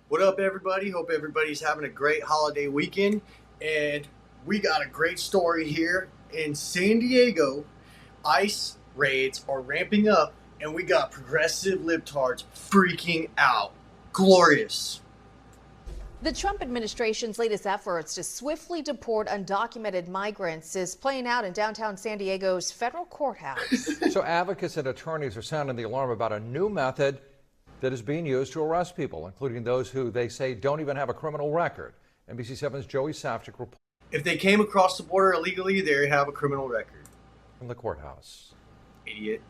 What up, everybody? Hope everybody's having a great holiday weekend. And we got a great story here in San Diego. ICE raids are ramping up, and we got progressive libtards freaking out. Glorious. The Trump administration's latest efforts to swiftly deport undocumented migrants is playing out in downtown San Diego's federal courthouse. So advocates and attorneys are sounding the alarm about a new method that is being used to arrest people, including those who they say don't even have a criminal record. NBC7's Joey Safchik reports If they came across the border illegally, they have a criminal record. from the courthouse. Idiot.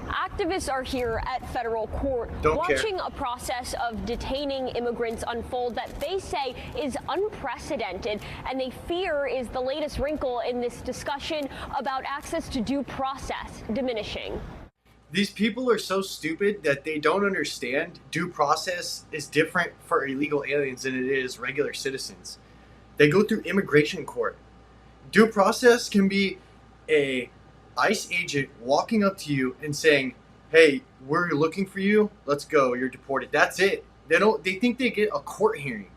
Activists are here at federal court watching a process of detaining immigrants unfold that they say is unprecedented, and they fear is the latest wrinkle in this discussion about access to due process diminishing. These people are so stupid that they don't understand due process is different for illegal aliens than it is regular citizens. They go through immigration court. Due process can be a ICE agent walking up to you and saying, "Hey, we're looking for you. Let's go. You're deported." That's it. They think they get a court hearing.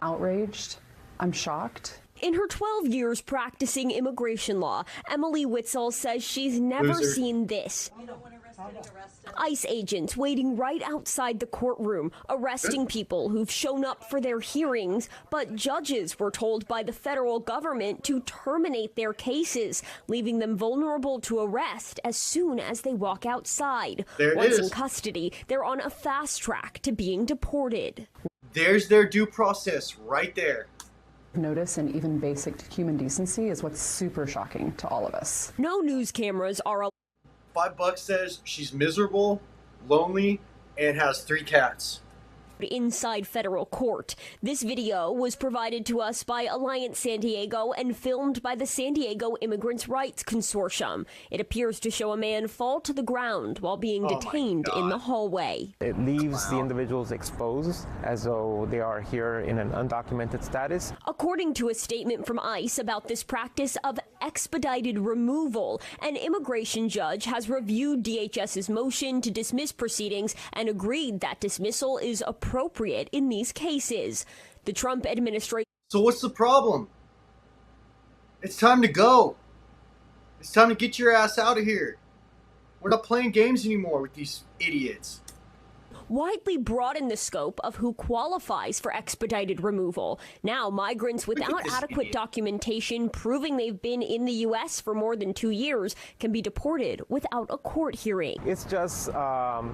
Outraged. I'm shocked. In her 12 years practicing immigration law, Emily Witzel says she's never seen this. ICE agents waiting right outside the courtroom, arresting people who've shown up for their hearings, but judges were told by the federal government to terminate their cases, leaving them vulnerable to arrest as soon as they walk outside. Once in custody, they're on a fast track to being deported. There's their due process right there. Notice and even basic human decency is what's super shocking to all of us. No news cameras are allowed. $5 says she's miserable, lonely, and has 3 cats. Inside federal court. This video was provided to us by Alliance San Diego and filmed by the San Diego Immigrants' Rights Consortium. It appears to show a man fall to the ground while being detained in the hallway. It leaves the individuals exposed as though they are here in an undocumented status. According to a statement from ICE about this practice of expedited removal, an immigration judge has reviewed DHS's motion to dismiss proceedings and agreed that dismissal is appropriate in these cases. The Trump administration. So what's the problem? It's time to go. It's time to get your ass out of here. We're not playing games anymore with these idiots. Widely broaden the scope of who qualifies for expedited removal. Now, migrants without adequate documentation proving they've been in the U.S. for more than 2 years can be deported without a court hearing. It's just a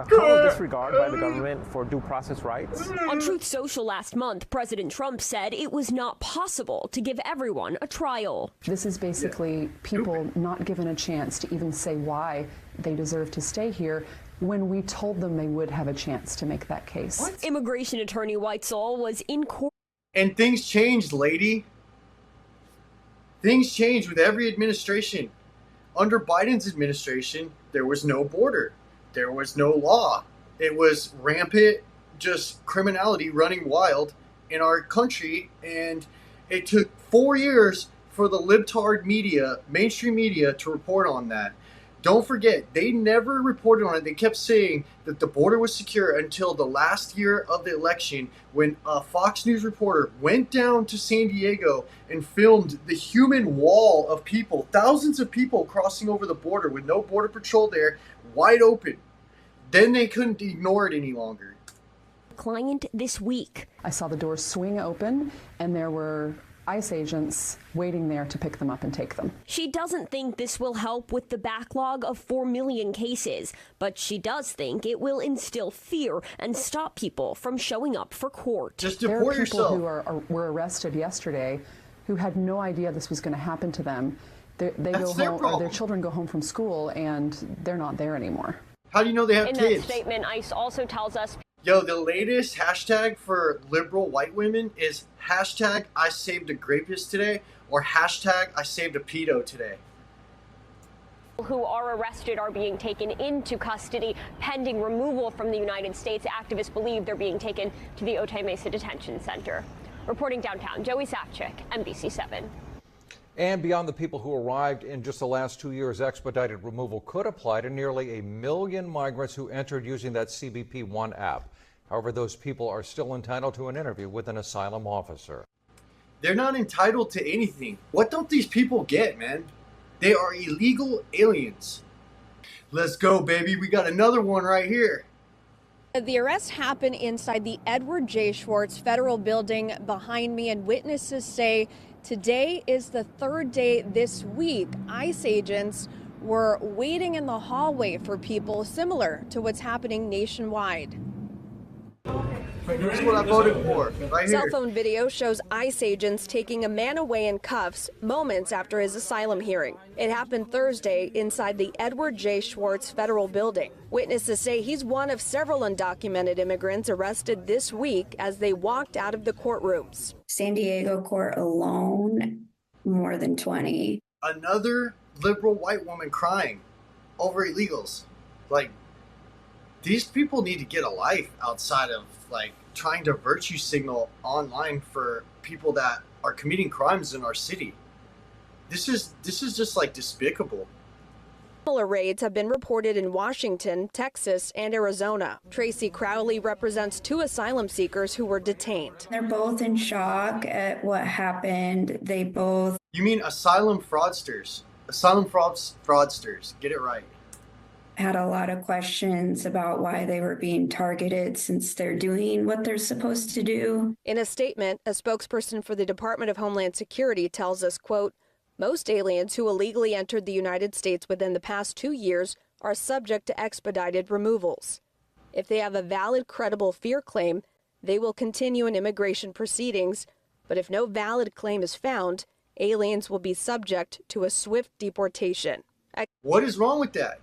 total disregard by the government for due process rights. On Truth Social last month, President Trump said it was not possible to give everyone a trial. This is basically people not given a chance to even say why they deserve to stay here, when we told them they would have a chance to make that case. What? Immigration attorney Witzel was in court. And things changed, lady. Things change with every administration. Under Biden's administration, there was no border. There was no law. It was rampant, just criminality running wild in our country. And it took 4 years for the libtard media, mainstream media, to report on that. Don't forget, they never reported on it. They kept saying that the border was secure until the last year of the election, when a Fox News reporter went down to San Diego and filmed the human wall of people, thousands of people crossing over the border with no border patrol there, wide open. Then they couldn't ignore it any longer. Client this week. I saw the doors swing open, and there were ICE agents waiting there to pick them up and take them. She doesn't think this will help with the backlog of 4 million cases, but she does think it will instill fear and stop people from showing up for court. Just There deport are people yourself. who were arrested yesterday who had no idea this was going to happen to them. They go their home, or problem. their children go home from school, and they're not there anymore. How do you know they have In kids? that statement, ICE also tells us. Yo, the latest hashtag for liberal white women is hashtag I saved a rapist today or hashtag I saved a pedo today. Who are arrested are being taken into custody pending removal from the United States. Activists believe they're being taken to the Otay Mesa Detention Center. Reporting downtown, Joey Safchik, NBC7. And beyond the people who arrived in just the last 2 years, expedited removal could apply to nearly 1 million migrants who entered using that CBP One app. However, those people are still entitled to an interview with an asylum officer. They're not entitled to anything. What don't these people get, man? They are illegal aliens. Let's go, baby. We got another one right here. The arrest happened inside the Edward J. Schwartz Federal Building behind me, and witnesses say today is the third day this week. ICE agents were waiting in the hallway for people, similar to what's happening nationwide. Here's what I voted for, right here. Cell phone video shows ICE agents taking a man away in cuffs moments after his asylum hearing. It happened Thursday inside the Edward J. Schwartz Federal Building. Witnesses say he's one of several undocumented immigrants arrested this week as they walked out of the courtrooms. SanDiego court alone, more than 20. Another liberal white woman crying over illegals. Like, these people need to get a life outside of, like, trying to virtue signal online for people that are committing crimes in our city. This is just, like, despicable. Similar raids have been reported in Washington, Texas, and Arizona. Tracy Crowley represents 2 asylum seekers who were detained. They're both in shock at what happened. They both... You mean asylum fraudsters. Asylum fraudsters. Get it right. Had a lot of questions about why they were being targeted since they're doing what they're supposed to do. In a statement, a spokesperson for the Department of Homeland Security tells us, quote, most aliens who illegally entered the United States within the past 2 years are subject to expedited removals. If they have a valid, credible fear claim, they will continue in immigration proceedings. But if no valid claim is found, aliens will be subject to a swift deportation. What is wrong with that?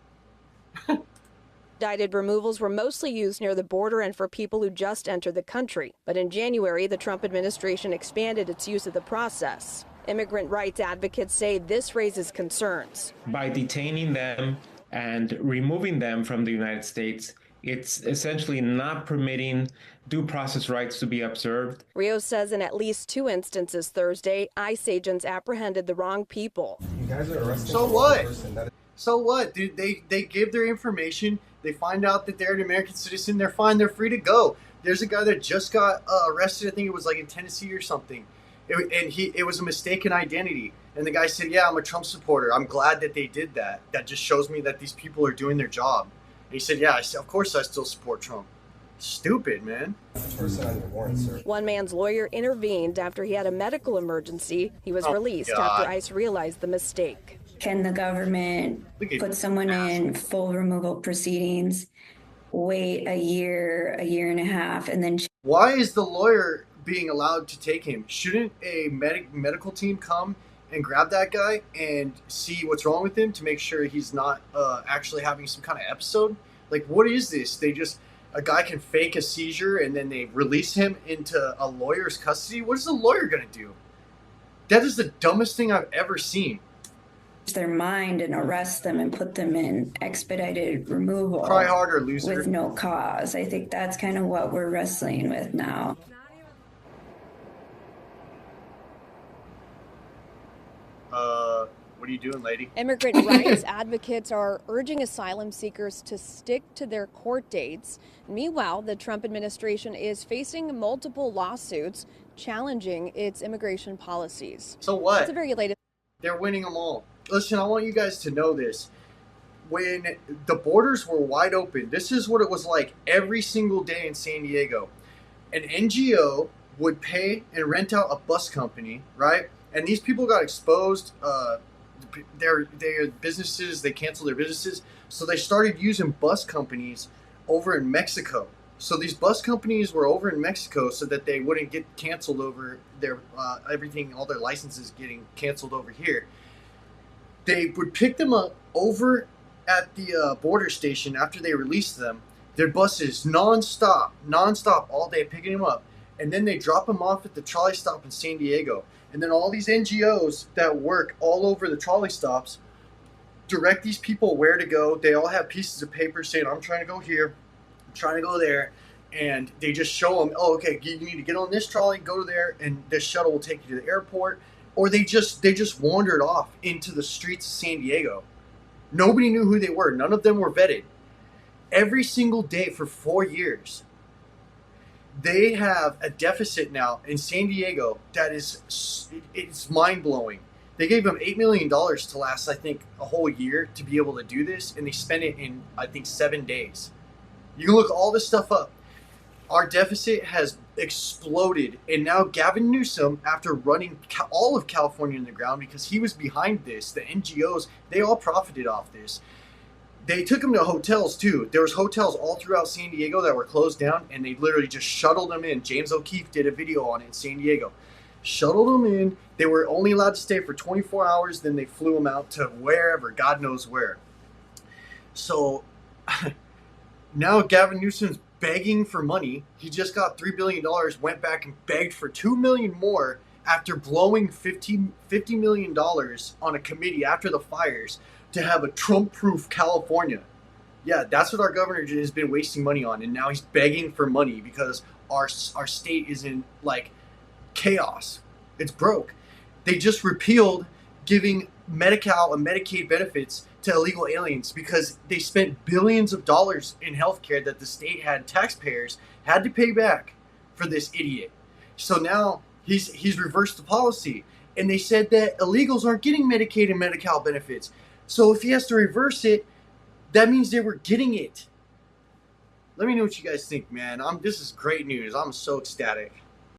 Expedited removals were mostly used near the border and for people who just entered the country. But in January, the Trump administration expanded its use of the process. Immigrant rights advocates say this raises concerns. By detaining them and removing them from the United States, it's essentially not permitting due process rights to be observed. Rios says in at least 2 instances Thursday, ICE agents apprehended the wrong people. You guys are arresting. So what? So what, dude? They give their information. They find out that they're an American citizen. They're fine. They're free to go. There's a guy that just got arrested. I think it was like in Tennessee or something. It was a mistaken identity. And the guy said, yeah, I'm a Trump supporter. I'm glad that they did that. That just shows me that these people are doing their job. And he said, yeah, of course I still support Trump. Stupid, man. One man's lawyer intervened after he had a medical emergency. He was released after ICE realized the mistake. Can the government put someone in full removal proceedings, wait a year and a half, and then... Why is the lawyer being allowed to take him? Shouldn't a medical team come and grab that guy and see what's wrong with him to make sure he's not actually having some kind of episode? Like, what is this? A guy can fake a seizure and then they release him into a lawyer's custody? What is the lawyer going to do? That is the dumbest thing I've ever seen. Their mind and arrest them and put them in expedited removal. Try harder, loser. With no cause. I think that's kind of what we're wrestling with now. What are you doing, lady? Immigrant rights advocates are urging asylum seekers to stick to their court dates. Meanwhile, the Trump administration is facing multiple lawsuits challenging its immigration policies. So what? That's the very latest. They're winning them all. Listen, I want you guys to know this. When the borders were wide open, this is what it was like every single day in San Diego. An NGO would pay and rent out a bus company, right? And these people got exposed. Their businesses, they canceled their businesses. So they started using bus companies over in Mexico. So these bus companies were over in Mexico so that they wouldn't get canceled over their everything, all their licenses getting canceled over here. They would pick them up over at the border station after they released them. Their buses nonstop all day picking them up. And then they drop them off at the trolley stop in San Diego. And then all these NGOs that work all over the trolley stops direct these people where to go. They all have pieces of paper saying, I'm trying to go here, I'm trying to go there. And they just show them, oh, okay, you need to get on this trolley, go there, and this shuttle will take you to the airport. Or they just wandered off into the streets of San Diego. Nobody knew who they were. None of them were vetted. Every single day for 4 years. They have a deficit now in San Diego that it's mind-blowing. They gave them $8 million to last, I think, a whole year to be able to do this, and they spent it in, I think, 7 days. You can look all this stuff up. Our deficit has exploded, and now Gavin Newsom, after running all of California in the ground because he was behind this, the NGOs, they all profited off this. They took him to hotels too. There was hotels all throughout San Diego that were closed down, and they literally just shuttled them in. James O'Keefe did a video on it in San Diego. Shuttled them in. They were only allowed to stay for 24 hours. Then they flew them out to wherever, God knows where. So now Gavin Newsom's begging for money. He just got $3 billion, went back and begged for $2 million more after blowing $50 million on a committee after the fires to have a Trump-proof California. Yeah, that's what our governor has been wasting money on, and now he's begging for money because our state is in, like, chaos. It's broke. They just repealed giving Medi-Cal and Medicaid benefits to illegal aliens because they spent billions of dollars in healthcare that the state taxpayers had to pay back for this idiot. So now he's reversed the policy, and they said that illegals aren't getting Medicaid and Medi-Cal benefits. So if he has to reverse it, that means they were getting it. Let me know what you guys think, man. This is great news. I'm so ecstatic.